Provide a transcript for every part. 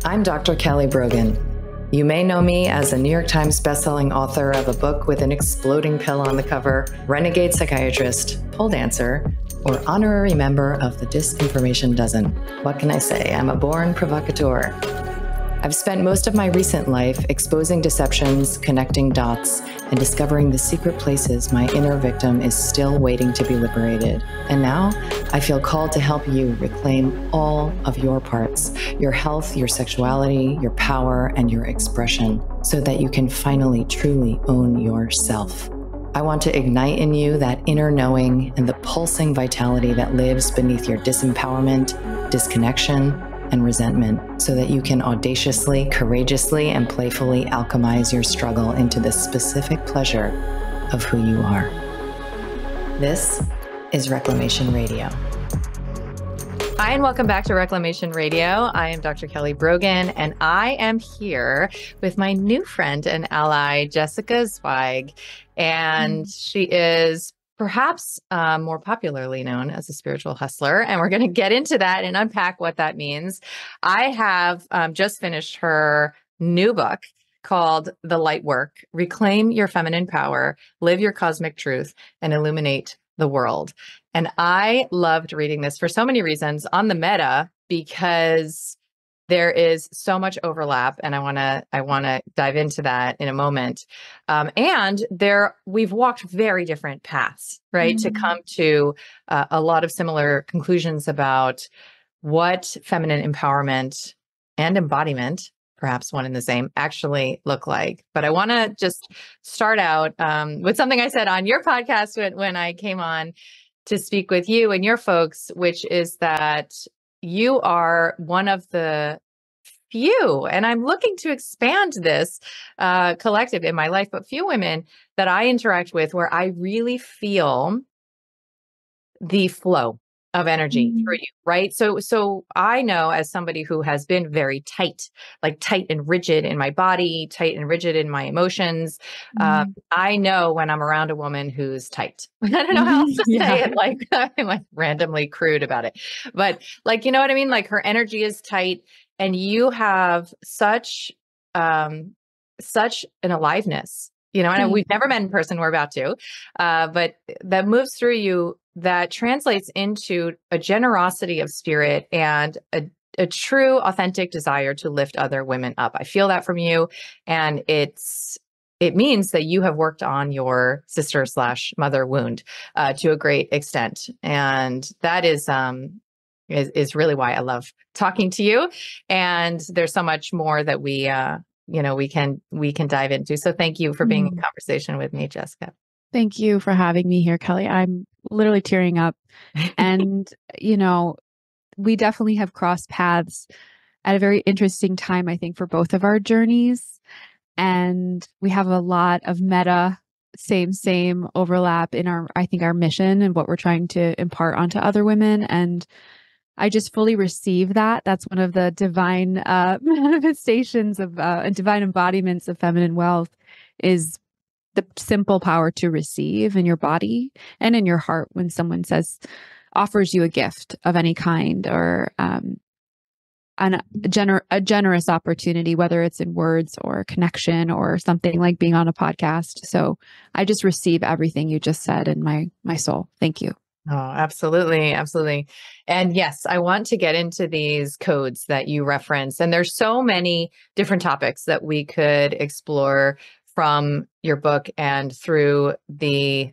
I'm Dr. Kelly Brogan. You may know me as a New York Times bestselling author of a book with an exploding pill on the cover, renegade psychiatrist, pole dancer, or honorary member of the Disinformation Dozen. What can I say? I'm a born provocateur. I've spent most of my recent life exposing deceptions, connecting dots, and discovering the secret places my inner victim is still waiting to be liberated. And now I feel called to help you reclaim all of your parts, your health, your sexuality, your power, and your expression, so that you can finally truly own yourself. I want to ignite in you that inner knowing and the pulsing vitality that lives beneath your disempowerment, disconnection, and resentment, so that you can audaciously, courageously, and playfully alchemize your struggle into the specific pleasure of who you are. This is Reclamation Radio. Hi, and welcome back to Reclamation Radio. I am Dr. Kelly Brogan, and I am here with my new friend and ally, Jessica Zweig. And she is perhaps more popularly known as a spiritual hustler. And we're going to get into that and unpack what that means. I have just finished her new book called The Light Work: Reclaim Your Feminine Power, Live Your Cosmic Truth, and Illuminate the World. And I loved reading this for so many reasons on the meta, because there is so much overlap, and I want to dive into that in a moment. And we've walked very different paths, right, to come to a lot of similar conclusions about what feminine empowerment and embodiment, perhaps one and the same, actually look like. But I want to just start out with something I said on your podcast when I came on to speak with you and your folks, which is that you are one of the few, and I'm looking to expand this collective in my life, but few women that I interact with where I really feel the flow of energy through you, right? So I know, as somebody who has been very tight, like tight and rigid in my body, tight and rigid in my emotions, I know when I'm around a woman who's tight. I don't know how else to say it. Like, I'm like randomly crude about it, but like, you know what I mean? Like, her energy is tight, and you have such an aliveness, you know, and we've never met in person. We're about to, but that moves through you, that translates into a generosity of spirit and a true, authentic desire to lift other women up. I feel that from you. And it means that you have worked on your sister/mother wound to a great extent. And that is really why I love talking to you. And there's so much more that we can dive into. So thank you for being in conversation with me, Jessica. Thank you for having me here, Kelly. I'm literally tearing up. And, you know, we definitely have crossed paths at a very interesting time, I think, for both of our journeys. And we have a lot of same overlap in our mission and what we're trying to impart onto other women. And I just fully receive that. That's one of the divine manifestations of divine embodiments of feminine wealth, is the simple power to receive in your body and in your heart when someone offers you a gift of any kind, or a generous opportunity, whether it's in words or connection or something like being on a podcast. So I just receive everything you just said in my soul. Thank you. Oh, absolutely. Absolutely. And yes, I want to get into these codes that you reference. And there's so many different topics that we could explore from your book and through the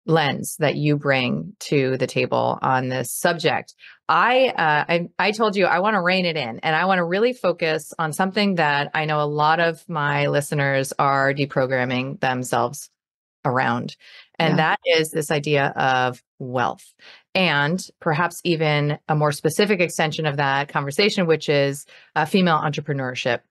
lens that you bring to the table on this subject. I told you I want to rein it in, and I want to really focus on something that I know a lot of my listeners are deprogramming themselves around. And that is this idea of wealth, and perhaps even a more specific extension of that conversation, which is female entrepreneurship.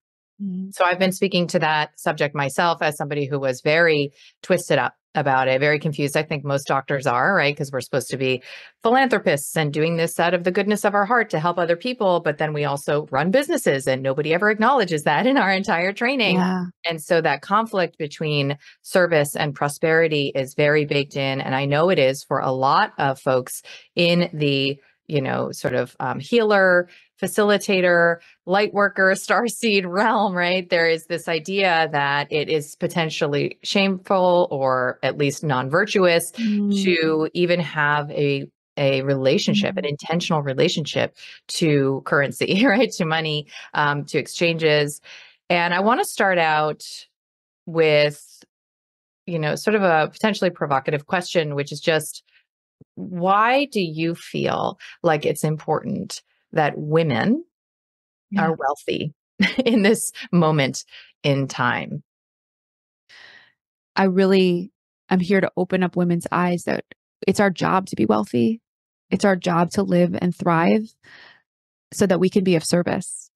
So I've been speaking to that subject myself as somebody who was very twisted up about it, very confused. I think most doctors are, right? Because we're supposed to be philanthropists and doing this out of the goodness of our heart to help other people. But then we also run businesses, and nobody ever acknowledges that in our entire training. Yeah. And so that conflict between service and prosperity is very baked in. And I know it is for a lot of folks in the, sort of healer, facilitator, light worker, starseed realm, right? There is this idea that it is potentially shameful or at least non-virtuous to even have a relationship, an intentional relationship to currency, right? To money, to exchanges. And I want to start out with, sort of a potentially provocative question, which is just, why do you feel like it's important that women are wealthy in this moment in time? I'm here to open up women's eyes that it's our job to be wealthy. It's our job to live and thrive so that we can be of service.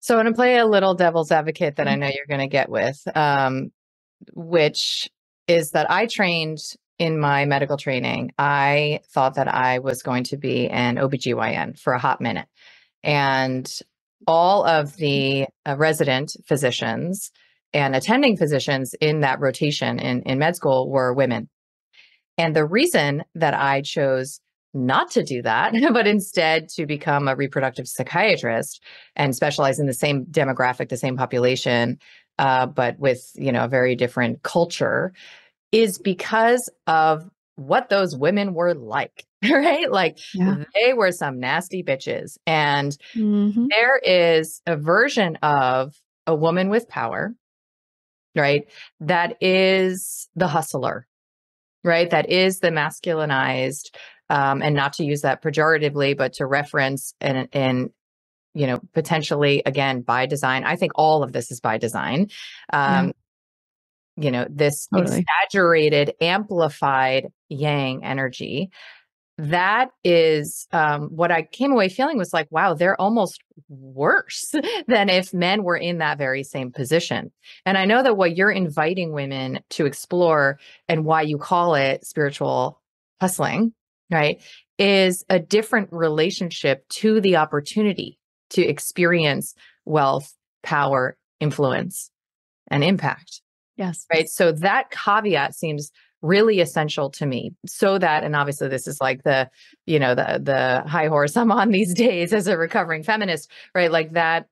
So I'm going to play a little devil's advocate that I know you're going to get with, which is that I trained in my medical training. I thought that I was going to be an OBGYN for a hot minute. And all of the resident physicians and attending physicians in that rotation in med school were women. And the reason that I chose not to do that, but instead to become a reproductive psychiatrist and specialize in the same demographic, the same population, but with, a very different culture, is because of what those women were like, right? Like they were some nasty bitches. And there is a version of a woman with power, right? That is the hustler, right? That is the masculinized, and not to use that pejoratively, but to reference and potentially, again, by design. I think all of this is by design. This totally exaggerated, amplified yang energy. That is what I came away feeling was like, wow, they're almost worse than if men were in that very same position. And I know that what you're inviting women to explore and why you call it spiritual hustling, right, is a different relationship to the opportunity to experience wealth, power, influence, and impact. Yes. Right. So that caveat seems really essential to me, so that, and obviously this is like the high horse I'm on these days as a recovering feminist, right? Like that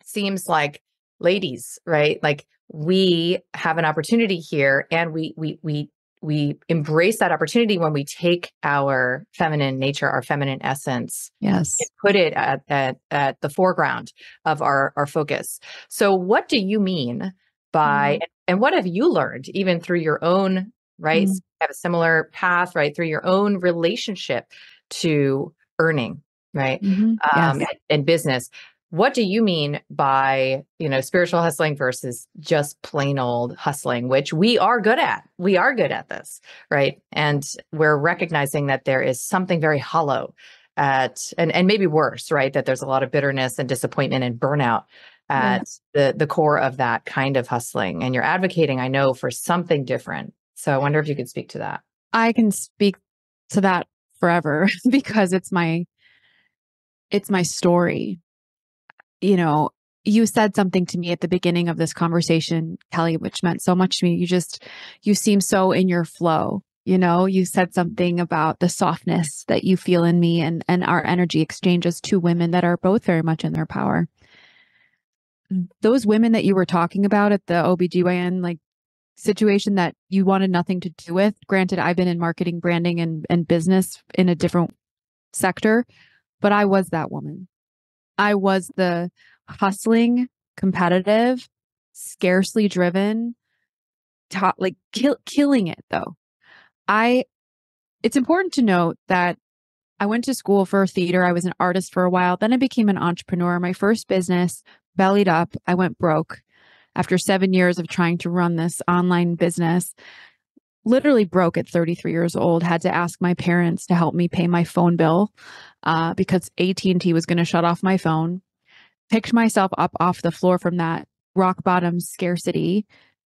seems like, ladies, right? Like we have an opportunity here, and we embrace that opportunity when we take our feminine nature, our feminine essence, and put it at the foreground of our focus. So what do you mean by, and what have you learned even through your own, right? So you have a similar path, right? Through your own relationship to earning, right? And business. What do you mean by, spiritual hustling versus just plain old hustling, which we are good at? We are good at this, right? And we're recognizing that there is something very hollow and maybe worse, right? That there's a lot of bitterness and disappointment and burnout at the core of that kind of hustling. And you're advocating, I know, for something different. So I wonder if you could speak to that. I can speak to that forever because it's my story. You said something to me at the beginning of this conversation, Kelly, which meant so much to me. You seem so in your flow. You said something about the softness that you feel in me and our energy exchange as two women that are both very much in their power. Those women that you were talking about at the OBGYN situation that you wanted nothing to do with, granted, I've been in marketing, branding, and business in a different sector, but I was that woman. I was the hustling, competitive, scarcely driven, killing it though. It's important to note that I went to school for theater. I was an artist for a while. Then I became an entrepreneur. My first business bellied up. I went broke after 7 years of trying to run this online business. Literally broke at 33 years old. Had to ask my parents to help me pay my phone bill because AT&T was going to shut off my phone. Picked myself up off the floor from that rock bottom scarcity,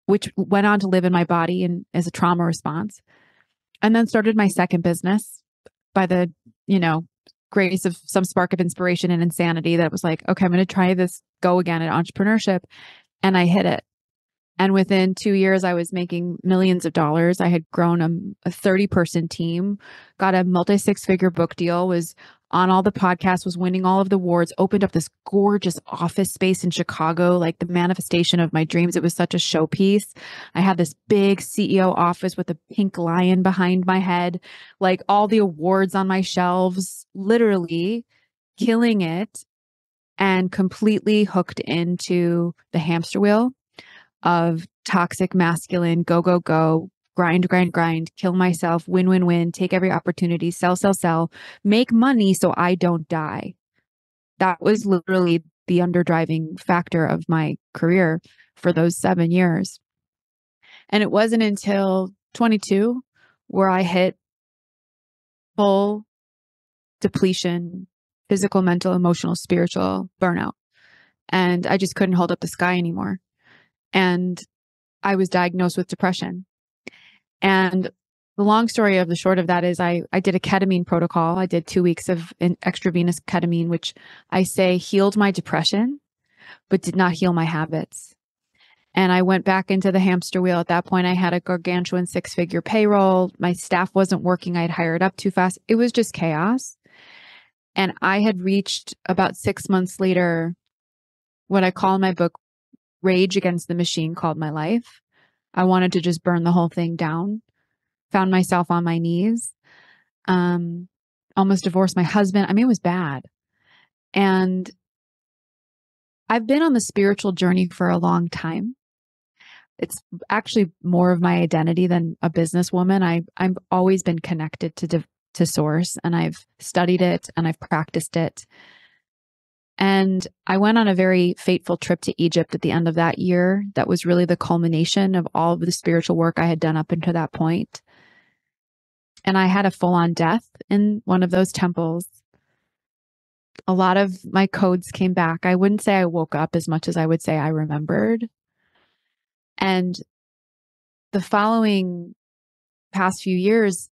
which went on to live in my body and as a trauma response. And then started my second business by the, grace of some spark of inspiration and insanity that was like, okay, I'm going to try this go again at entrepreneurship. And I hit it. And within 2 years, I was making millions of dollars. I had grown a 30-person team, got a multi-six-figure book deal, was on all the podcasts, was winning all of the awards, opened up this gorgeous office space in Chicago, like the manifestation of my dreams. It was such a showpiece. I had this big CEO office with a pink lion behind my head, like all the awards on my shelves, literally killing it and completely hooked into the hamster wheel of toxic masculine, go, go, go, grind, grind, grind, kill myself, win, win, win, take every opportunity, sell, sell, sell, make money so I don't die. That was literally the underdriving factor of my career for those 7 years. And it wasn't until 22 where I hit full depletion, physical, mental, emotional, spiritual burnout. And I just couldn't hold up the sky anymore. And I was diagnosed with depression. And the long story of the short of that is I did a ketamine protocol. I did 2 weeks of an extravenous ketamine, which I say healed my depression, but did not heal my habits. And I went back into the hamster wheel. At that point, I had a gargantuan 6-figure payroll. My staff wasn't working. I'd hired up too fast. It was just chaos. And I had reached about 6 months later what I call in my book, Rage Against the Machine Called My Life. I wanted to just burn the whole thing down. Found myself on my knees. Almost divorced my husband. I mean, it was bad. And I've been on the spiritual journey for a long time. It's actually more of my identity than a businesswoman. I've always been connected to source, and I've studied it and I've practiced it. And I went on a very fateful trip to Egypt at the end of that year. That was really the culmination of all of the spiritual work I had done up until that point. And I had a full-on death in one of those temples. A lot of my codes came back. I wouldn't say I woke up as much as I would say I remembered. And the following past few years,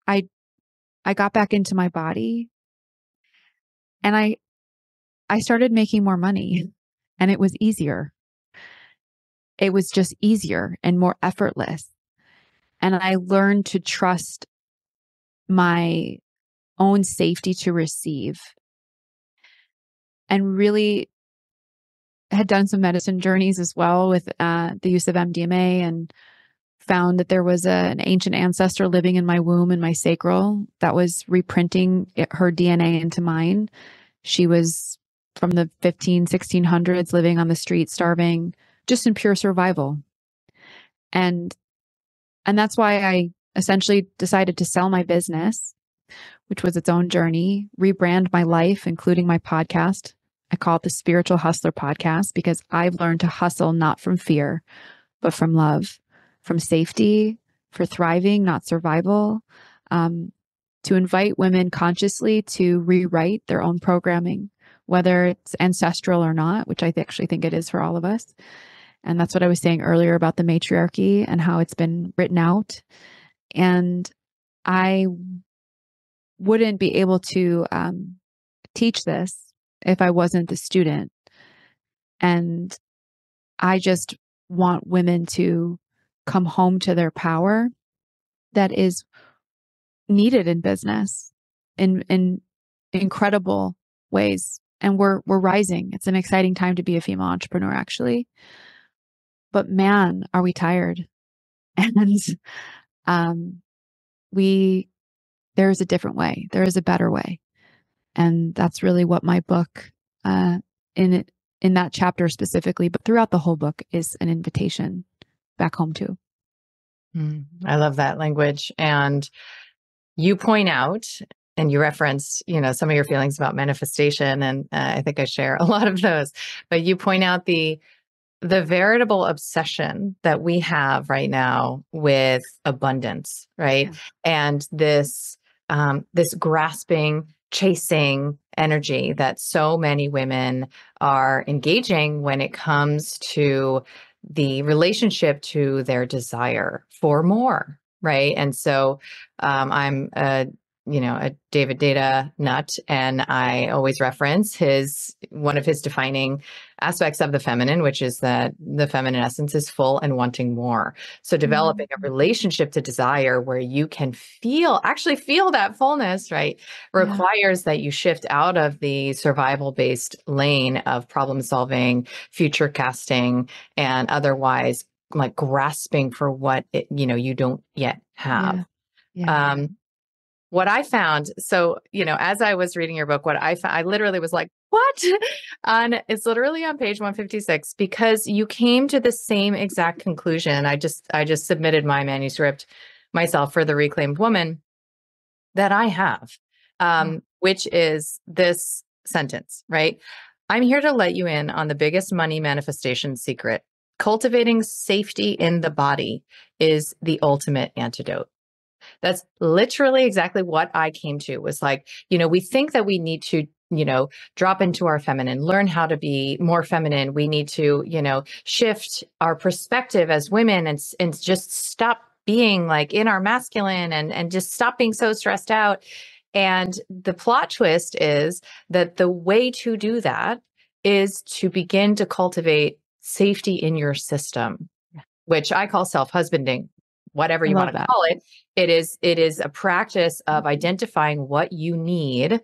I got back into my body, and I started making more money, and it was easier. It was just easier and more effortless. And I learned to trust my own safety to receive, and really had done some medicine journeys as well with the use of MDMA, and found that there was an ancient ancestor living in my womb, in my sacral, that was reprinting her DNA into mine. She was from the 1600s, living on the street, starving, just in pure survival. And that's why I essentially decided to sell my business, which was its own journey, rebrand my life, including my podcast. I call it the Spiritual Hustler Podcast, because I've learned to hustle not from fear, but from love, from safety, for thriving, not survival, to invite women consciously to rewrite their own programming, whether it's ancestral or not, which I actually think it is for all of us. And that's what I was saying earlier about the matriarchy and how it's been written out. And I wouldn't be able to teach this if I wasn't the student. And I just want women to come home to their power that is needed in business in incredible ways. And we're rising. It's an exciting time to be a female entrepreneur, actually. But man, are we tired. And there is a different way. There is a better way. And that's really what my book, in that chapter specifically, but throughout the whole book, is an invitation back home to. I love that language. And you point out, and you reference, some of your feelings about manifestation, and I think I share a lot of those. But you point out the veritable obsession that we have right now with abundance, right? Yeah. And this grasping, chasing energy that so many women are engaging when it comes to the relationship to their desire for more, right? And so I'm a a David Data nut, and I always reference one of his defining aspects of the feminine, which is that the feminine essence is full and wanting more. So developing a relationship to desire where you can actually feel that fullness, right, requires that you shift out of the survival-based lane of problem solving, future casting, and otherwise like grasping for what you don't yet have. What I found, so, as I was reading your book, what I found, I literally was like, what? It's literally on page 156, because you came to the same exact conclusion. I just submitted my manuscript myself for the Reclaimed Woman that I have, which is this sentence, right? I'm here to let you in on the biggest money manifestation secret. Cultivating safety in the body is the ultimate antidote. That's literally exactly what I came to, was like, we think that we need to, drop into our feminine, learn how to be more feminine. We need to, shift our perspective as women and just stop being like in our masculine and just stop being so stressed out. And the plot twist is that the way to do that is to begin to cultivate safety in your system, which I call self-husbanding. Whatever you want to call it, it is a practice of identifying what you need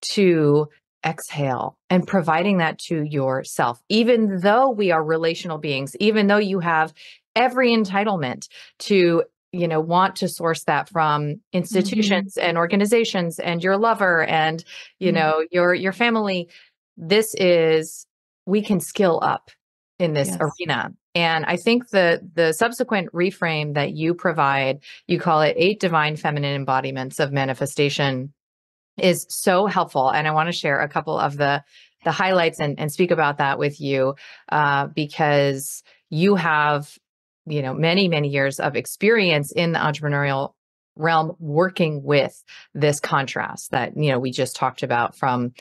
to exhale and providing that to yourself. Even though we are relational beings, even though you have every entitlement to, want to source that from institutions and organizations and your lover and, your family, we can skill up in this arena. And I think the subsequent reframe that you provide, you call it 8 divine feminine embodiments of manifestation, is so helpful. And I want to share a couple of the highlights and speak about that with you, because you have, many, many years of experience in the entrepreneurial realm working with this contrast that, we just talked about, from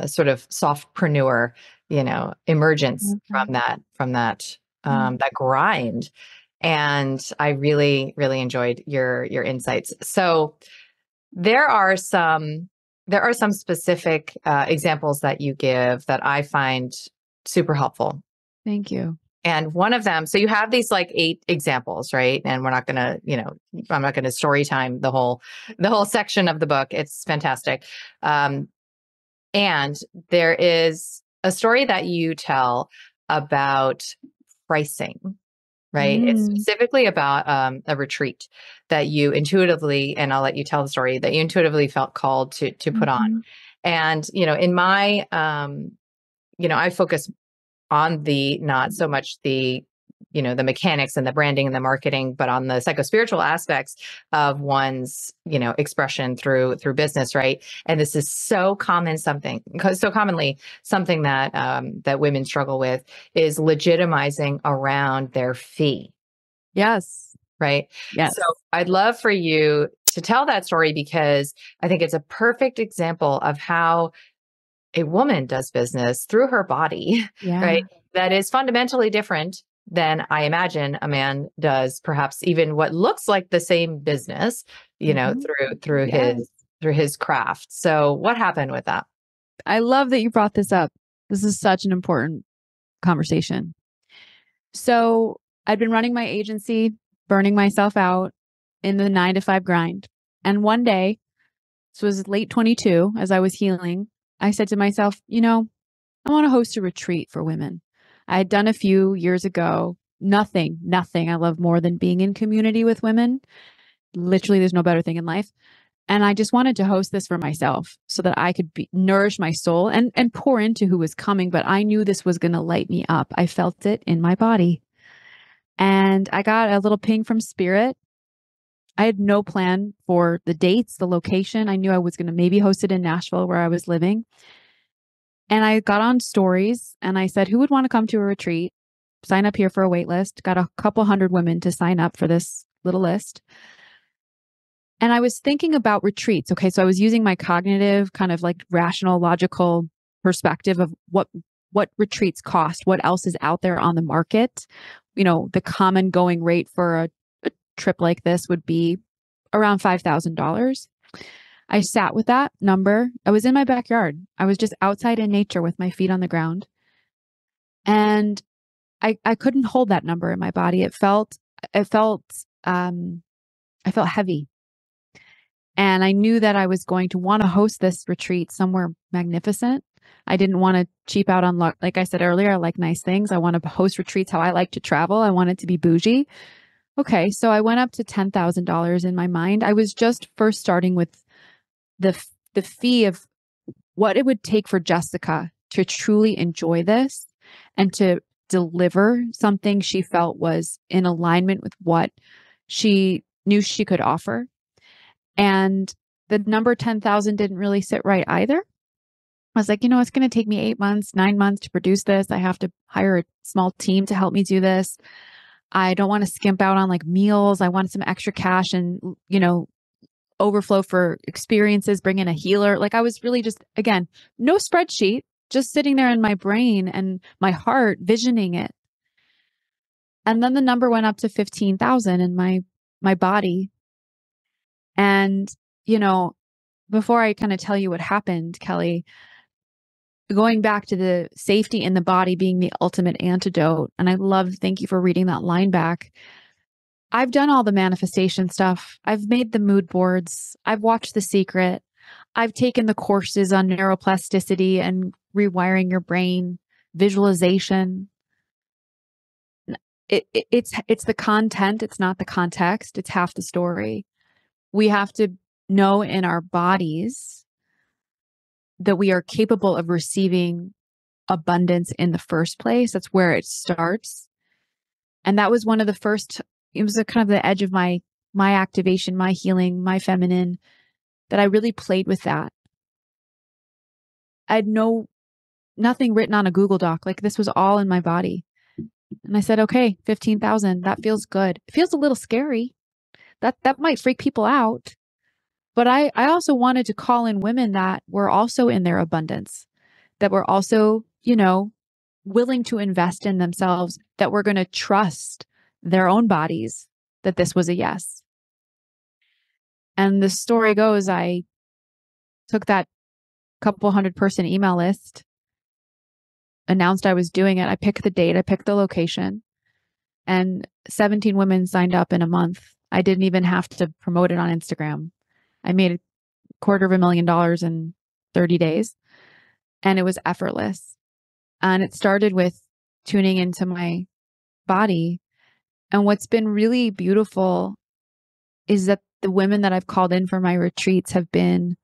sort of softpreneur, emergence from that grind. And I really, really enjoyed your insights. So there are some specific examples that you give that I find super helpful. Thank you. And one of them, so you have these like 8 examples, right? And we're not going to, I'm not going to story time the whole section of the book. It's fantastic. And there is a story that you tell about pricing, right? It's specifically about a retreat that you intuitively, and I'll let you tell the story, that you intuitively felt called to put on. And, in my, I focus on not so much the mechanics and the branding and the marketing, but on the psychospiritual aspects of one's, expression through business, right? And this is so commonly something that women struggle with, is legitimizing around their fee. Yes. Right. Yes. So I'd love for you to tell that story, because I think it's a perfect example of how a woman does business through her body, right? That is fundamentally different than, I imagine, a man does, perhaps even what looks like the same business, through his craft. So what happened with that? I love that you brought this up. This is such an important conversation. So I'd been running my agency, burning myself out in the 9-to-5 grind. And one day, this was late 22, as I was healing, I said to myself, I want to host a retreat for women. I had done a few years ago. Nothing I love more than being in community with women. Literally, there's no better thing in life. And I just wanted to host this for myself so that I could nourish my soul and pour into who was coming. But I knew this was going to light me up. I felt it in my body. And I got a little ping from Spirit. I had no plan for the dates, the location. I knew I was going to maybe host it in Nashville, where I was living. And I got on stories and I said, who would want to come to a retreat? Sign up here for a wait list. Got a couple hundred women to sign up for this little list. And I was thinking about retreats. Okay, so I was using my cognitive, kind of like rational, logical perspective of what retreats cost, what else is out there on the market. The common going rate for a trip like this would be around $5,000. I sat with that number. I was in my backyard. I was just outside in nature with my feet on the ground. And I couldn't hold that number in my body. I felt heavy. And I knew that I was going to want to host this retreat somewhere magnificent. I didn't want to cheap out on, like I said earlier, I like nice things. I want to host retreats how I like to travel. I want it to be bougie. Okay, so I went up to $10,000 in my mind. I was just first starting with the fee of what it would take for Jessica to truly enjoy this and to deliver something she felt was in alignment with what she knew she could offer. And the number 10,000 didn't really sit right either. I was like, it's going to take me 8 months, 9 months to produce this. I have to hire a small team to help me do this. I don't want to skimp out on like meals. I want some extra cash and, overflow for experiences, bring in a healer. Like I was really just, again, no spreadsheet, just sitting there in my brain and my heart visioning it. And then the number went up to 15,000 in my body. And, before I kind of tell you what happened, Kelly, going back to the safety in the body being the ultimate antidote. And thank you for reading that line back. I've done all the manifestation stuff. I've made the mood boards. I've watched The Secret. I've taken the courses on neuroplasticity and rewiring your brain, visualization. It's the content. It's not the context. It's half the story. We have to know in our bodies that we are capable of receiving abundance in the first place. That's where it starts. And that was one of the first, it was kind of the edge of my activation, my healing, my feminine, that I really played with that. I had nothing written on a Google Doc. Like this was all in my body. And I said, okay, 15,000, that feels good. It feels a little scary. That might freak people out. But I also wanted to call in women that were also in their abundance, that were also, willing to invest in themselves, that were going to trust their own bodies, that this was a yes. And the story goes, I took that couple 100-person email list, announced I was doing it. I picked the date, I picked the location, and 17 women signed up in a month. I didn't even have to promote it on Instagram. I made $250,000 in 30 days, and it was effortless. And it started with tuning into my body. And what's been really beautiful is that the women that I've called in for my retreats have been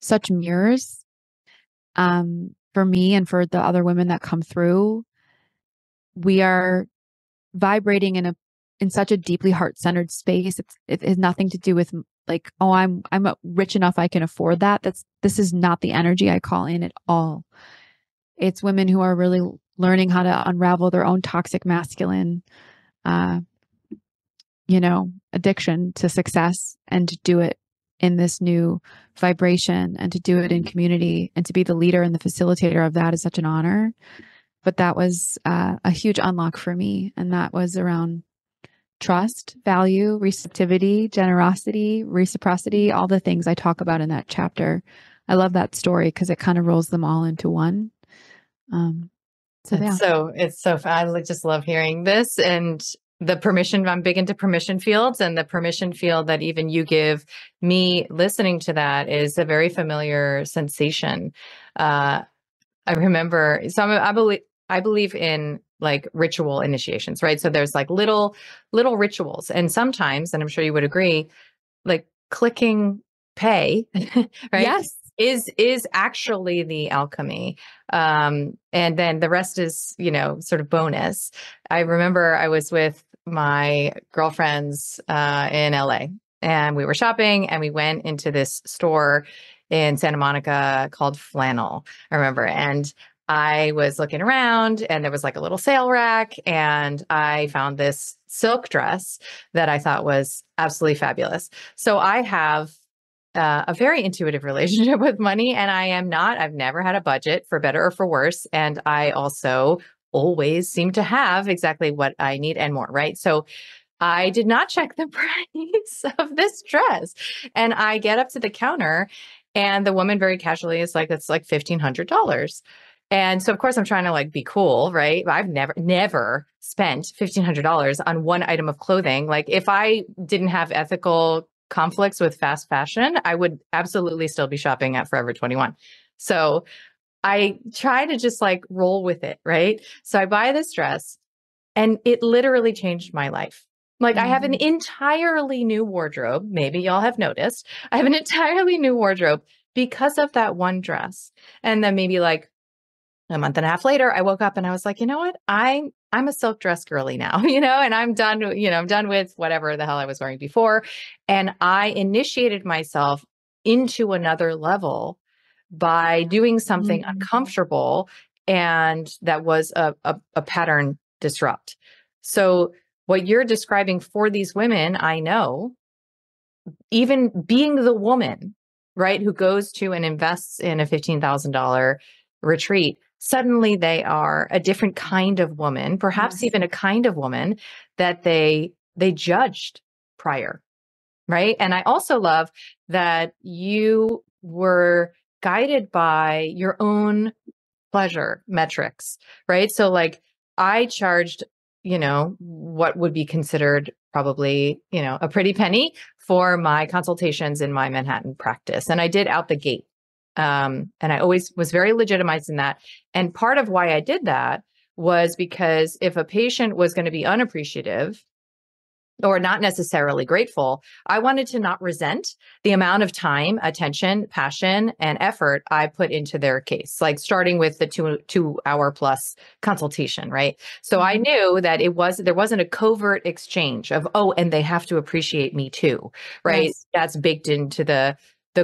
such mirrors for me and for the other women that come through. We are vibrating in such a deeply heart-centered space. It has nothing to do with like, oh, I'm rich enough I can afford that. This is not the energy I call in at all. It's women who are really learning how to unravel their own toxic masculine, addiction to success, and to do it in this new vibration, and to do it in community, and to be the leader and the facilitator of that is such an honor. But that was a huge unlock for me. And that was around trust, value, receptivity, generosity, reciprocity, all the things I talk about in that chapter. I love that story because it kind of rolls them all into one. It's so fun. I just love hearing this, and the permission. I'm big into permission fields, and the permission field that even you give me listening to that is a very familiar sensation. I remember, I believe in like ritual initiations, right? So there's like little rituals, and sometimes, and I'm sure you would agree, like clicking pay, right? Yes. Is actually the alchemy. And then the rest is, sort of bonus. I remember I was with my girlfriends in LA, and we were shopping, and we went into this store in Santa Monica called Flannel, I remember. And I was looking around, and there was like a little sale rack, and I found this silk dress that I thought was absolutely fabulous. So I have a very intuitive relationship with money, and I've never had a budget, for better or for worse. And I also always seem to have exactly what I need and more, right? So I did not check the price of this dress. And I get up to the counter and the woman very casually is like, it's like $1,500. And so of course I'm trying to like be cool, right? I've never spent $1,500 on one item of clothing. Like if I didn't have ethical conflicts with fast fashion, I would absolutely still be shopping at Forever 21. So I try to just like roll with it, right? So I buy this dress and it literally changed my life. Like I have an entirely new wardrobe. Maybe y'all have noticed. I have an entirely new wardrobe because of that one dress. And then maybe like a month and a half later, I woke up and I was like, you know what? I'm a silk dress girly now, and I'm done, I'm done with whatever the hell I was wearing before. And I initiated myself into another level by doing something uncomfortable. And that was a pattern disrupt. So what you're describing for these women, I know, even being the woman, right, who goes to and invests in a $15,000 retreat, suddenly they are a different kind of woman, perhaps even a kind of woman that they judged prior, right? And I also love that you were guided by your own pleasure metrics, right? So like I charged, what would be considered probably, a pretty penny for my consultations in my Manhattan practice. And I did out the gate. And I always was very legitimized in that. And part of why I did that was because if a patient was going to be unappreciative or not necessarily grateful, I wanted to not resent the amount of time, attention, passion, and effort I put into their case, like starting with the 2 hour plus consultation, right? So I knew that there wasn't a covert exchange of, oh, and they have to appreciate me too, right? Yes. That's baked into the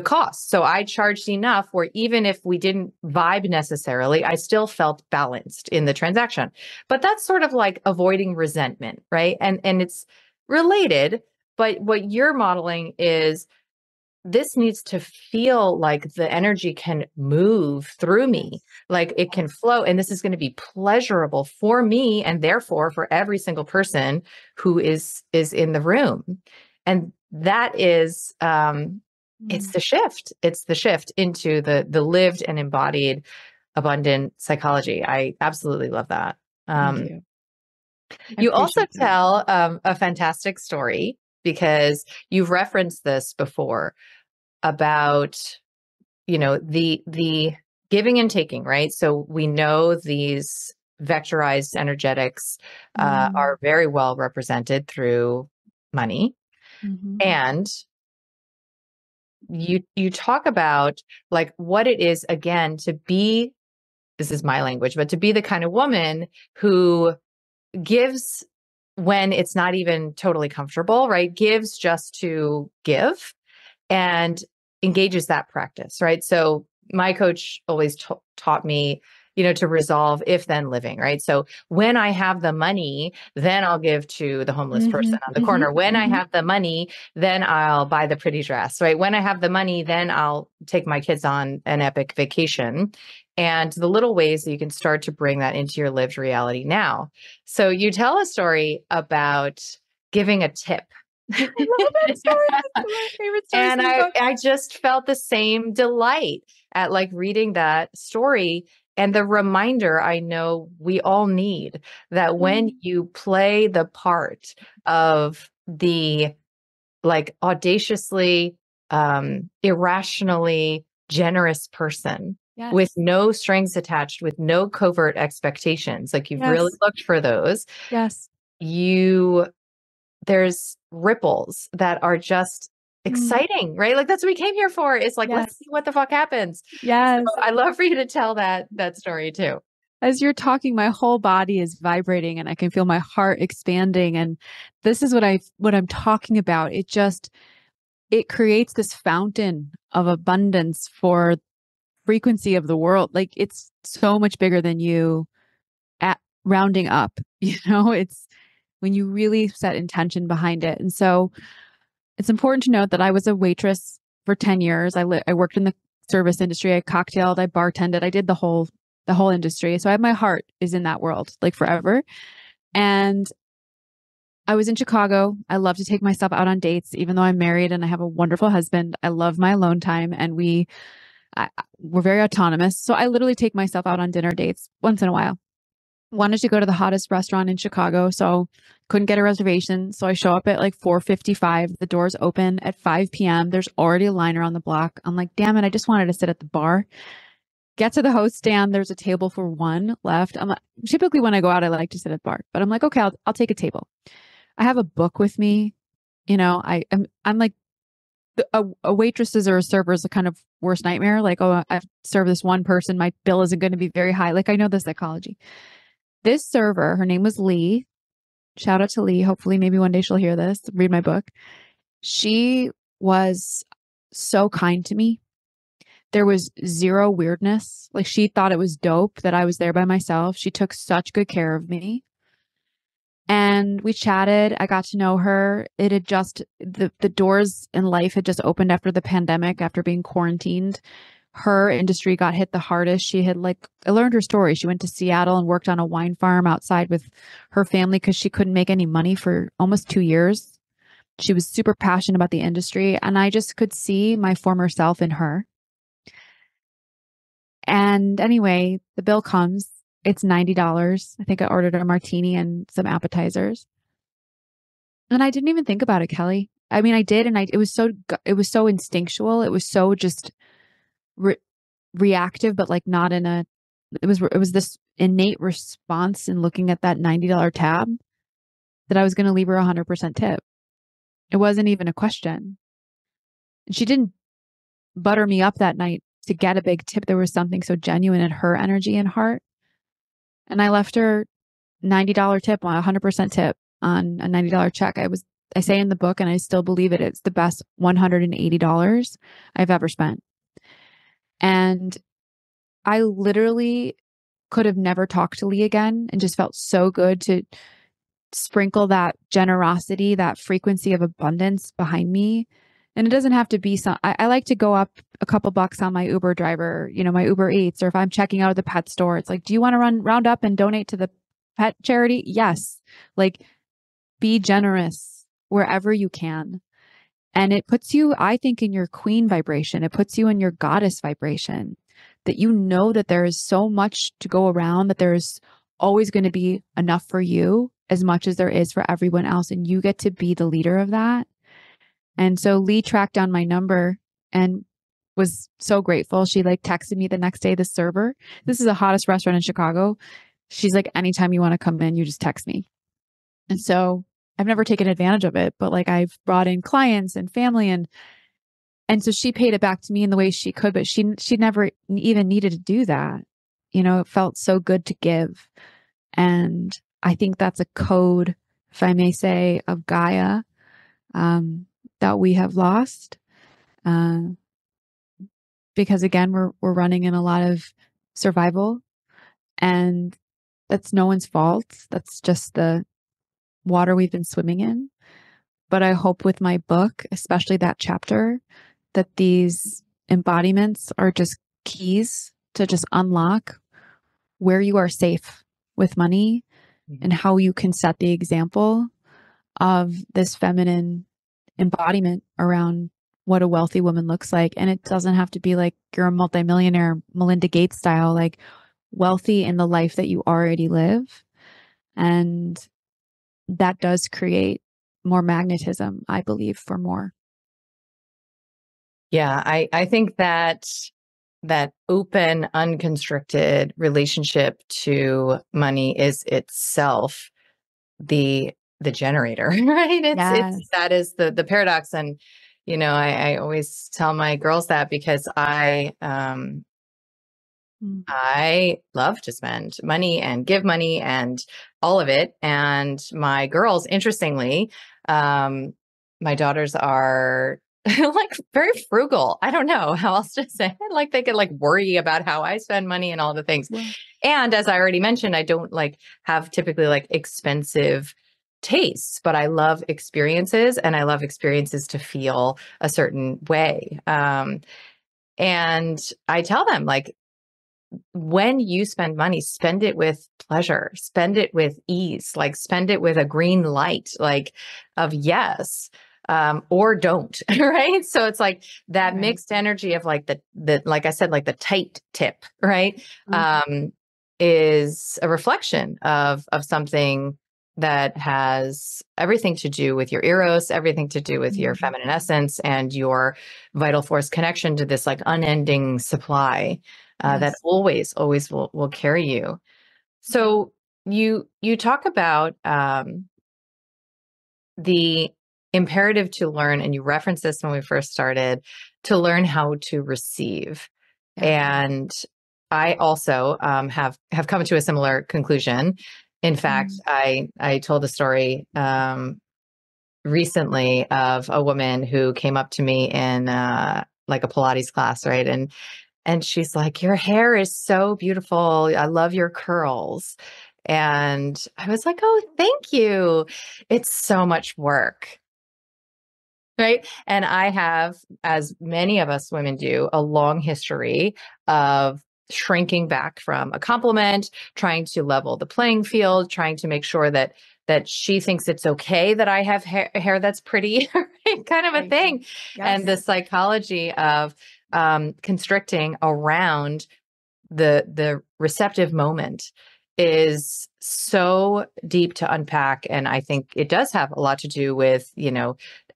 cost. So I charged enough where even if we didn't vibe necessarily, I still felt balanced in the transaction. But that's sort of like avoiding resentment, right? And it's related, but what you're modeling is this needs to feel like the energy can move through me, like it can flow, and this is going to be pleasurable for me and therefore for every single person who is in the room. And that is it's the shift. It's the shift into the lived and embodied abundant psychology. I absolutely love that. Thank you. You also appreciate that. tell a fantastic story because you've referenced this before about, the giving and taking, right? So we know these vectorized energetics are very well represented through money. And you talk about like what it is again to be, this is my language, but to be the kind of woman who gives when it's not even totally comfortable, right? Gives just to give and engages that practice, right? So my coach always taught me, to resolve if then living, right? So when I have the money, then I'll give to the homeless person on the corner. When I have the money, then I'll buy the pretty dress, right? When I have the money, then I'll take my kids on an epic vacation. And the little ways that you can start to bring that into your lived reality now. So you tell a story about giving a tip. I love that story. It's one of my favorite stories. And I just felt the same delight at like reading that story and the reminder I know we all need that when you play the part of the like audaciously, irrationally generous person with no strings attached, with no covert expectations, like you've really looked for those. Yes. There's ripples that are just exciting, right? Like that's what we came here for. It's like, let's see what the fuck happens. Yes. So I love for you to tell that story too. As you're talking, my whole body is vibrating and I can feel my heart expanding. And this is what I'm talking about. It creates this fountain of abundance for frequency of the world. Like it's so much bigger than you at rounding up, it's when you really set intention behind it. And so it's important to note that I was a waitress for 10 years. I worked in the service industry. I cocktailed, I bartended, I did the whole industry. So my heart is in that world like forever. And I was in Chicago. I love to take myself out on dates, even though I'm married and I have a wonderful husband. I love my alone time, and we're very autonomous. So I literally take myself out on dinner dates once in a while. Wanted to go to the hottest restaurant in Chicago, so couldn't get a reservation. So I show up at like 4:55. The doors open at 5 p.m. There's already a line around the block. I'm like, damn it, I just wanted to sit at the bar. Get to the host stand. There's a table for one left. I'm like, typically when I go out, I like to sit at the bar, but I'm like, okay, I'll take a table. I have a book with me. I'm like, a waitress's or a server's a kind of worst nightmare. Like, oh, I've served this one person. My bill isn't going to be very high. Like, I know the psychology. This server, her name was Lee. Shout out to Lee. Hopefully, maybe one day she'll hear this, read my book. She was so kind to me. There was zero weirdness. Like, she thought it was dope that I was there by myself. She took such good care of me. And we chatted. I got to know her. It had just, the doors in life had just opened after the pandemic, after being quarantined. Her industry got hit the hardest. I learned her story. She went to Seattle and worked on a wine farm outside with her family because she couldn't make any money for almost 2 years. She was super passionate about the industry, and I just could see my former self in her. And anyway, the bill comes. It's $90. I think I ordered a martini and some appetizers. And I didn't even think about it, Kelly. I mean, I did, and it was so instinctual. It was so just reactive, but like not in a, it was this innate response in looking at that $90 tab that I was going to leave her 100% tip. It wasn't even a question. And she didn't butter me up that night to get a big tip. There was something so genuine in her energy and heart. And I left her $90 tip, 100% tip on a $90 check. I say in the book, and I still believe it, it's the best $180 I've ever spent. And I literally could have never talked to Lee again, and just felt so good to sprinkle that generosity, that frequency of abundance behind me. And it doesn't have to be I like to go up a couple bucks on my Uber driver, my Uber Eats, or if I'm checking out of the pet store, it's like, do you want to round up and donate to the pet charity? Yes. Like, be generous wherever you can. And it puts you, I think, in your queen vibration. It puts you in your goddess vibration, that you know that there is so much to go around, that there is always going to be enough for you as much as there is for everyone else. And you get to be the leader of that. And so Lee tracked down my number and was so grateful. She texted me the next day, the server. This is the hottest restaurant in Chicago. She's like, anytime you want to come in, you just text me. And so I've never taken advantage of it, but I've brought in clients and family, and so she paid it back to me in the way she could, but she never even needed to do that. It felt so good to give. And I think that's a code, if I may say, of Gaia, that we have lost. Because again, we're running in a lot of survival, and that's no one's fault. That's just the water we've been swimming in. But I hope with my book, especially that chapter, that these embodiments are just keys to just unlock where you are safe with money, and how you can set the example of this feminine embodiment around what a wealthy woman looks like. And it doesn't have to be like you're a multimillionaire, Melinda Gates style, like wealthy in the life that you already live. And that does create more magnetism, I believe, for more. Yeah, I think that open, unconstricted relationship to money is itself the generator, right? That is the paradox. And, I always tell my girls that, because I love to spend money and give money and all of it. And my girls, interestingly, my daughters are very frugal. I don't know how else to say it. They could worry about how I spend money and all the things. Yeah. And as I already mentioned, I don't have typically expensive tastes, but I love experiences, and I love experiences to feel a certain way. And I tell them when you spend money, spend it with pleasure, spend it with ease, like spend it with a green light, like of yes, or don't, right? So it's like that mixed energy of like the like I said, like the tight tip, right? Is a reflection of something that has everything to do with your eros, everything to do with your feminine essence and your vital force connection to this like unending supply that always will carry you. So you talk about the imperative to learn, and you referenced this when we first started, to learn how to receive. And I also have come to a similar conclusion. In fact, I told a story recently of a woman who came up to me in like a Pilates class, right? And she's like, "Your hair is so beautiful. I love your curls." And I was like, "Oh, thank you. It's so much work." Right. And I have, as many of us women do, a long history of shrinking back from a compliment, trying to level the playing field, trying to make sure that she thinks it's okay that I have hair that's pretty, right? Kind of a thing. And the psychology of constricting around the receptive moment is so deep to unpack. And I think it does have a lot to do with,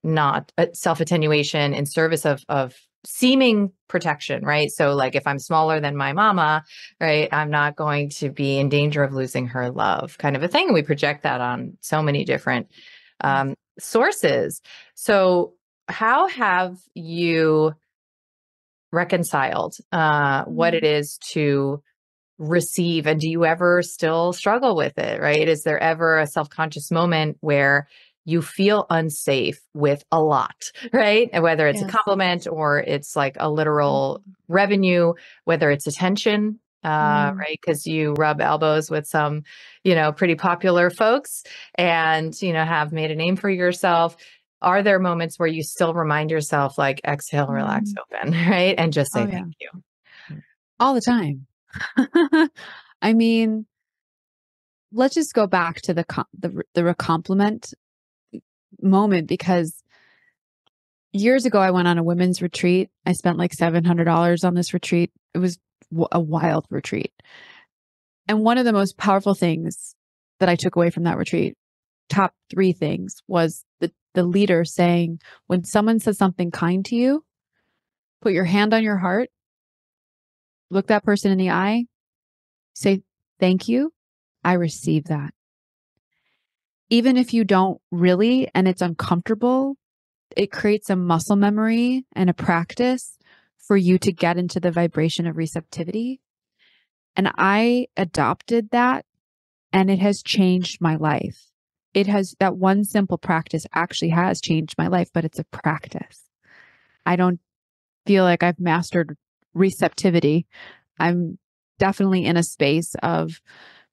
not self-attenuation in service of seeming protection, right? So like if I'm smaller than my mama, right, I'm not going to be in danger of losing her love, kind of a thing. And we project that on so many different sources. So how have you reconciled what it is to receive, and do you ever still struggle with it, right? Is there ever a self-conscious moment where you feel unsafe with a lot, right? And whether it's a compliment or it's like a literal revenue, whether it's attention, right? Because you rub elbows with some, pretty popular folks and, have made a name for yourself. Are there moments where you still remind yourself, like, exhale, relax, open, right? And just say thank you? All the time. I mean, let's just go back to the compliment moment, because years ago I went on a women's retreat. I spent like $700 on this retreat. It was a wild retreat. And one of the most powerful things that I took away from that retreat, top 3 things, was the leader saying, when someone says something kind to you, put your hand on your heart, look that person in the eye, say, thank you. I receive that. Even if you don't really, and it's uncomfortable, it creates a muscle memory and a practice for you to get into the vibration of receptivity. And I adopted that, and it has changed my life. That one simple practice actually has changed my life, but it's a practice. I don't feel like I've mastered receptivity. I'm definitely in a space of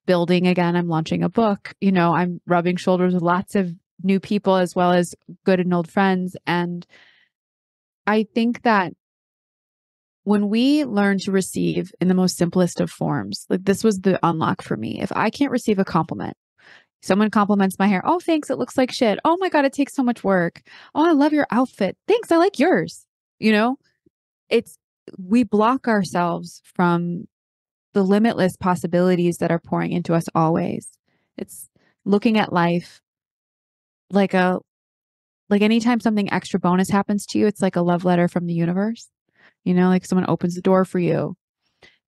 building again. I'm launching a book. I'm rubbing shoulders with lots of new people as well as good and old friends. And I think that when we learn to receive in the most simplest of forms, like this was the unlock for me. If I can't receive a compliment, someone compliments my hair. Oh, thanks. It looks like shit. Oh my God, it takes so much work. Oh, I love your outfit. Thanks. I like yours. We block ourselves from the limitless possibilities that are pouring into us always. It's looking at life like anytime something extra bonus happens to you, it's like a love letter from the universe. Like someone opens the door for you.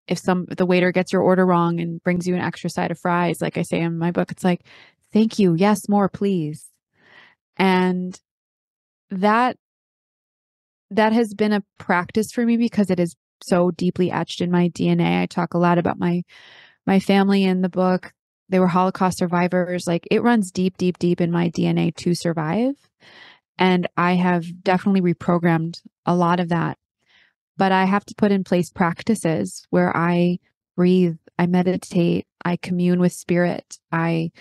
If the waiter gets your order wrong and brings you an extra side of fries, like I say in my book, it's like, thank you. Yes, more, please. And that has been a practice for me because it is so deeply etched in my DNA. I talk a lot about my family in the book. They were Holocaust survivors. Like it runs deep, deep, deep in my DNA to survive. And I have definitely reprogrammed a lot of that. But I have to put in place practices where I breathe, I meditate, I commune with spirit. I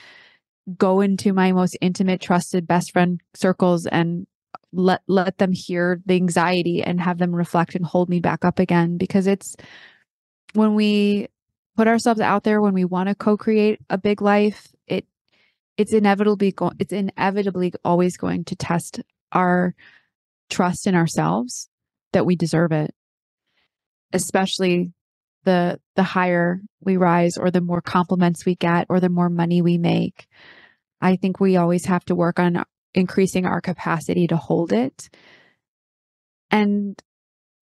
go into my most intimate, trusted best friend circles and let them hear the anxiety and have them reflect and hold me back up again, because it's when we put ourselves out there, when we want to co-create a big life, it's inevitably always going to test our trust in ourselves that we deserve it, especially the higher we rise, or the more compliments we get, or the more money we make. I think we always have to work on increasing our capacity to hold it. And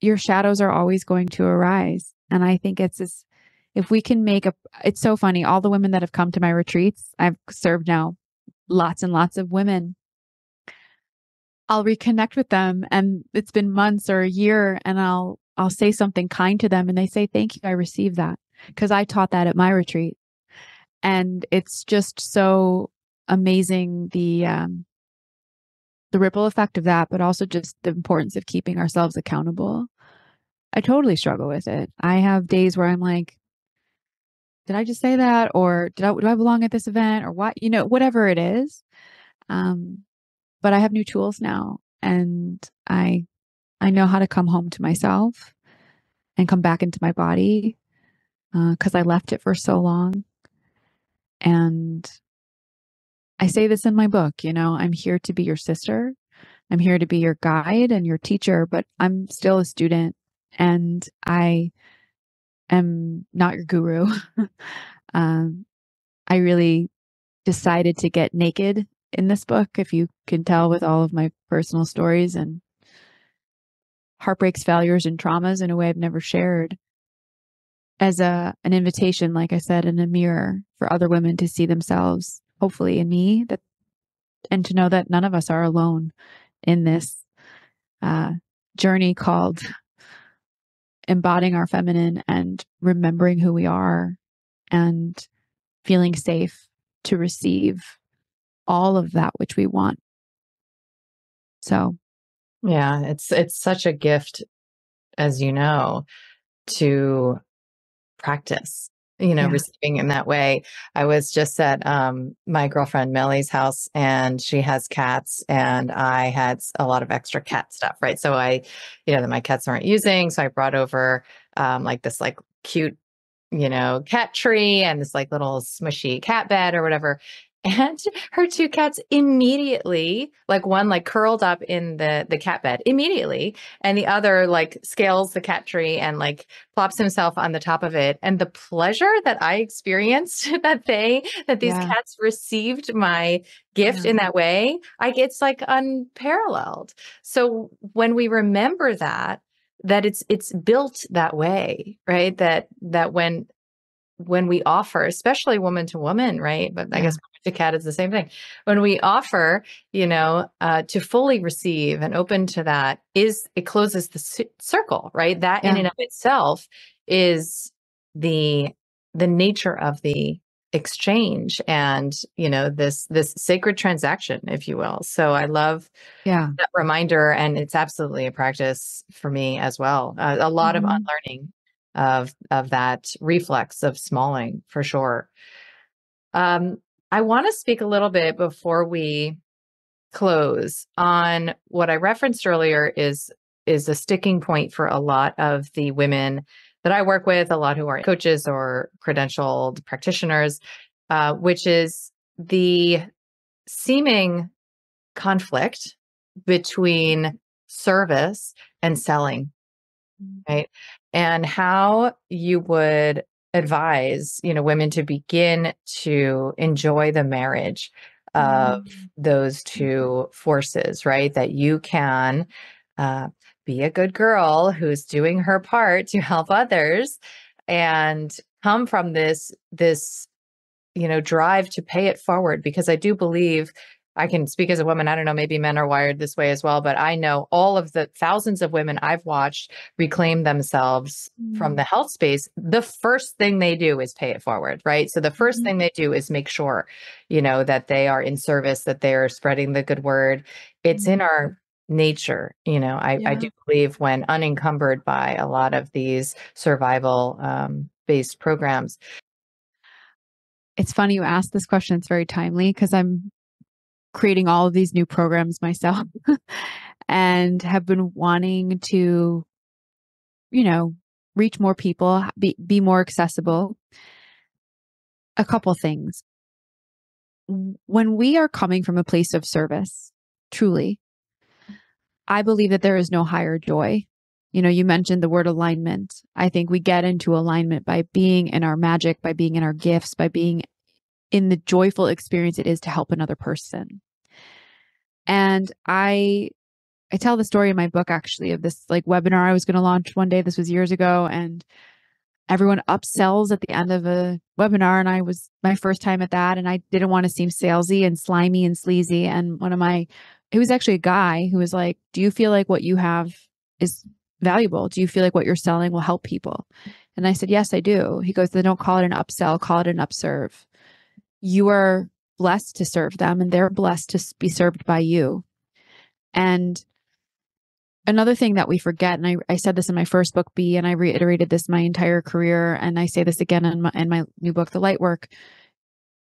your shadows are always going to arise. And I think it's this, if we can it's so funny. All the women that have come to my retreats, I've served now lots and lots of women. I'll reconnect with them, and it's been months or a year, and I'll say something kind to them, and they say, "Thank you, I received that," because I taught that at my retreat. And it's just so amazing, the ripple effect of that, but also just the importance of keeping ourselves accountable. I totally struggle with it. I have days where I'm like, did I just say that? Or do I belong at this event, or what, whatever it is. But I have new tools now, and I know how to come home to myself and come back into my body, because I left it for so long. And I say this in my book, I'm here to be your sister. I'm here to be your guide and your teacher, but I'm still a student, and I am not your guru. I really decided to get naked in this book, if you can tell, with all of my personal stories and heartbreaks, failures, and traumas in a way I've never shared, as an invitation, like I said, in a mirror for other women to see themselves, hopefully in me, and to know that none of us are alone in this journey called embodying our feminine and remembering who we are and feeling safe to receive all of that which we want. So, yeah, it's such a gift, as you know, to practice, Yeah. receiving in that way. I was just at my girlfriend Millie's house, and she has cats, and I had a lot of extra cat stuff, right? So that my cats weren't using. So I brought over like this like cute, cat tree, and this like little smushy cat bed or whatever. And her two cats immediately, like one like curled up in the cat bed immediately, and the other like scales the cat tree and like plops himself on the top of it. And the pleasure that I experienced that these Yeah. cats received my gift Yeah. in that way, it's like unparalleled. So when we remember that it's built that way, right? That when we offer, especially woman to woman, right? But I guess woman to cat is the same thing. When we offer, to fully receive and open to that, it closes the circle, right? That in and of itself is the nature of the exchange, and this sacred transaction, if you will. So I love that reminder, and it's absolutely a practice for me as well. A lot of unlearning of that reflex of smalling, for sure. I want to speak a little bit before we close on what I referenced earlier is a sticking point for a lot of the women that I work with, a lot who are coaches or credentialed practitioners, which is the seeming conflict between service and selling, right? And how you would advise, women to begin to enjoy the marriage of those two forces, right? That you can be a good girl who's doing her part to help others, and come from this drive to pay it forward. Because I do believe, I can speak as a woman, I don't know, maybe men are wired this way as well, but I know all of the thousands of women I've watched reclaim themselves from the health space. The first thing they do is pay it forward, right? So the first thing they do is make sure, that they are in service, that they are spreading the good word. It's in our nature. I do believe, when unencumbered by a lot of these survival based programs. It's funny you asked this question. It's very timely, because I'm creating all of these new programs myself and have been wanting to, reach more people, be more accessible. A couple things. When we are coming from a place of service, truly, I believe that there is no higher joy. You know, you mentioned the word alignment. I think we get into alignment by being in our magic, by being in our gifts, by being in the joyful experience it is to help another person. And I tell the story in my book, actually, of this like webinar I was going to launch one day. This was years ago. And everyone upsells at the end of a webinar. And I was my first time at that. And I didn't want to seem salesy and slimy and sleazy. And it was actually a guy who was like, do you feel like what you have is valuable? Do you feel like what you're selling will help people? And I said, yes, I do. He goes, then don't call it an upsell, call it an upserve. You are blessed to serve them and they're blessed to be served by you. And another thing that we forget, and I said this in my first book, B, and I reiterated this my entire career, and I say this again in my new book, The Light Work,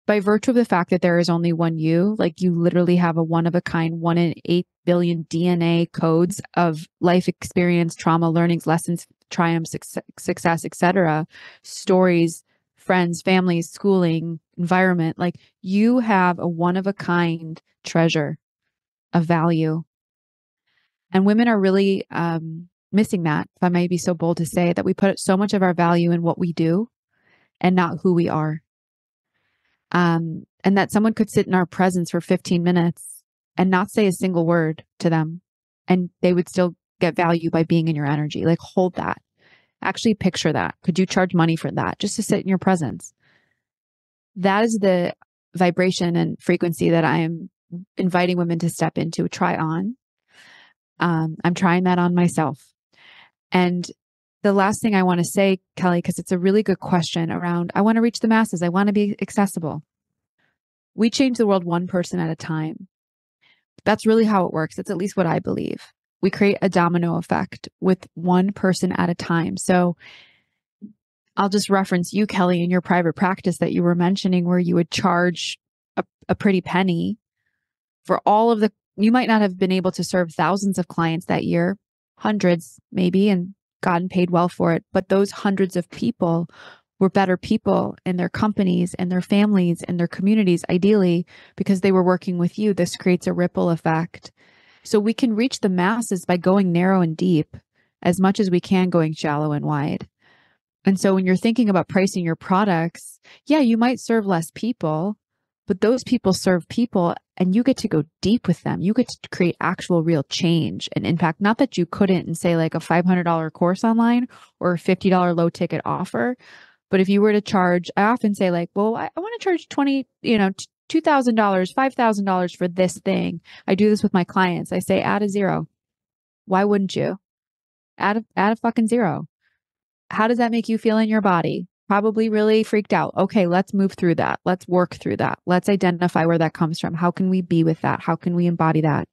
by virtue of the fact that there is only one you, like you literally have a one of a kind, 1 in 8 billion DNA codes of life experience, trauma, learnings, lessons, triumphs, success, etc., stories, friends, families, schooling, environment. Like you have a one of a kind treasure of value. And women are really missing that, if I may be so bold to say, that we put so much of our value in what we do and not who we are. And that someone could sit in our presence for 15 minutes and not say a single word to them, and they would still get value by being in your energy. Like hold that. Actually picture that. Could you charge money for that just to sit in your presence? That is the vibration and frequency that I am inviting women to step into, try on. I'm trying that on myself. And the last thing I want to say, Kelly, because it's a really good question around, I want to reach the masses. I want to be accessible. We change the world one person at a time. That's really how it works. That's at least what I believe. We create a domino effect with one person at a time. So I'll just reference you, Kelly, in your private practice that you were mentioning, where you would charge a pretty penny for all of you might not have been able to serve thousands of clients that year, hundreds maybe, and gotten paid well for it. But those hundreds of people were better people in their companies and their families and their communities, ideally, because they were working with you. This creates a ripple effect. So we can reach the masses by going narrow and deep as much as we can going shallow and wide. And so when you're thinking about pricing your products, yeah, you might serve less people, but those people serve people and you get to go deep with them. You get to create actual real change and impact. Not that you couldn't in say like a $500 course online or a $50 low ticket offer. But if you were to charge, I often say like, well, I want to charge $2,000, $5,000 for this thing. I do this with my clients. I say, add a zero. Why wouldn't you? Add a fucking zero. How does that make you feel in your body? Probably really freaked out. Okay, let's move through that. Let's work through that. Let's identify where that comes from. How can we be with that? How can we embody that?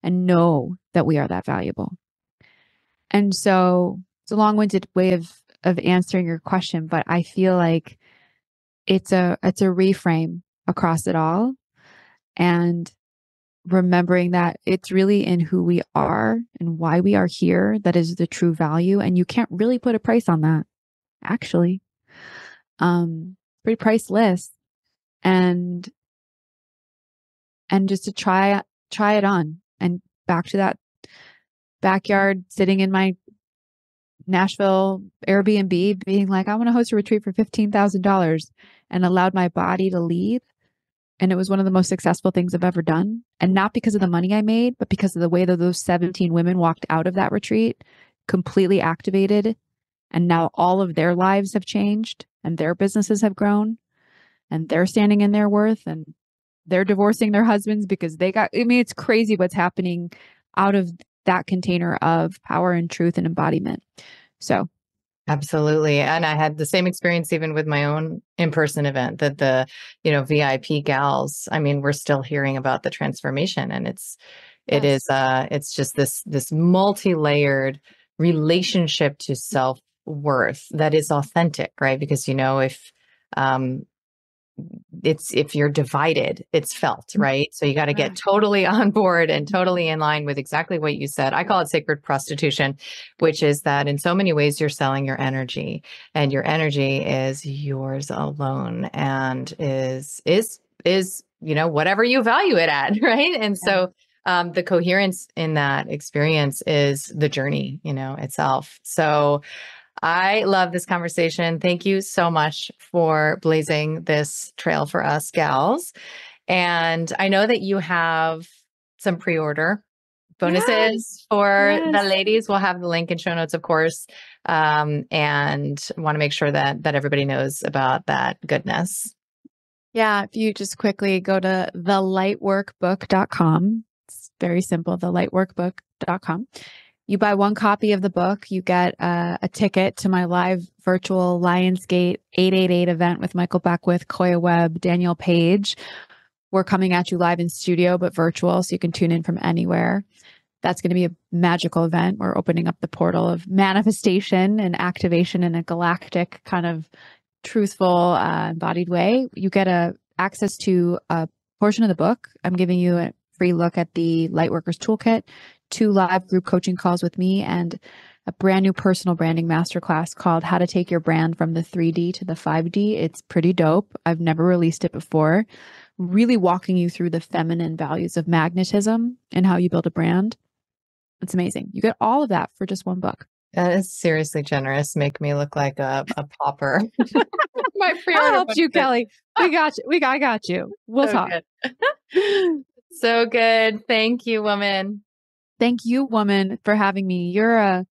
And know that we are that valuable. And so it's a long-winded way of answering your question, but I feel like it's a reframe across it all. And remembering that it's really in who we are and why we are here that is the true value. And you can't really put a price on that, actually. Pretty priceless. And just to try it on. And back to that backyard, sitting in my Nashville Airbnb, being like, I want to host a retreat for $15,000, and allowed my body to lead. And it was one of the most successful things I've ever done. And not because of the money I made, but because of the way that those 17 women walked out of that retreat, completely activated. And now all of their lives have changed and their businesses have grown and they're standing in their worth and they're divorcing their husbands because it's crazy what's happening out of that container of power and truth and embodiment. So. Absolutely. And I had the same experience even with my own in-person event, that the, VIP gals, we're still hearing about the transformation, and it's just this multi-layered relationship to self-worth that is authentic, right? Because, if if you're divided, it's felt, right? So you got to get totally on board and totally in line with exactly what you said. I call it sacred prostitution, which is that in so many ways you're selling your energy, and your energy is yours alone and is, whatever you value it at, right? And so the coherence in that experience is the journey, itself. So I love this conversation. Thank you so much for blazing this trail for us gals. And I know that you have some pre-order bonuses for the ladies. We'll have the link in show notes, of course. And want to make sure that everybody knows about that goodness. Yeah. If you just quickly go to thelightworkbook.com, it's very simple, thelightworkbook.com. You buy one copy of the book, you get a ticket to my live virtual Lionsgate 888 event with Michael Beckwith, Koya Webb, Daniel Page. We're coming at you live in studio, but virtual, so you can tune in from anywhere. That's going to be a magical event. We're opening up the portal of manifestation and activation in a galactic kind of truthful, embodied way. You get access to a portion of the book. I'm giving you a free look at the Lightworkers Toolkit, 2 live group coaching calls with me, and a brand new personal branding masterclass called How to Take Your Brand from the 3D to the 5D. It's pretty dope. I've never released it before. Really walking you through the feminine values of magnetism and how you build a brand. It's amazing. You get all of that for just one book. That is seriously generous. Make me look like a pauper. My pre-order. I helped you, Kelly. We got you. I got you. We'll talk. So good. Thank you, woman. Thank you, woman, for having me. You're a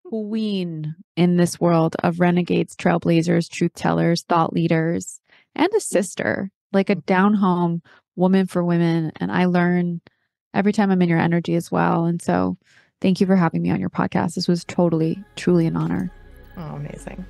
queen in this world of renegades, trailblazers, truth tellers, thought leaders, and a sister, like a down home woman for women. And I learn every time I'm in your energy as well. And so thank you for having me on your podcast. This was truly an honor. Oh, amazing.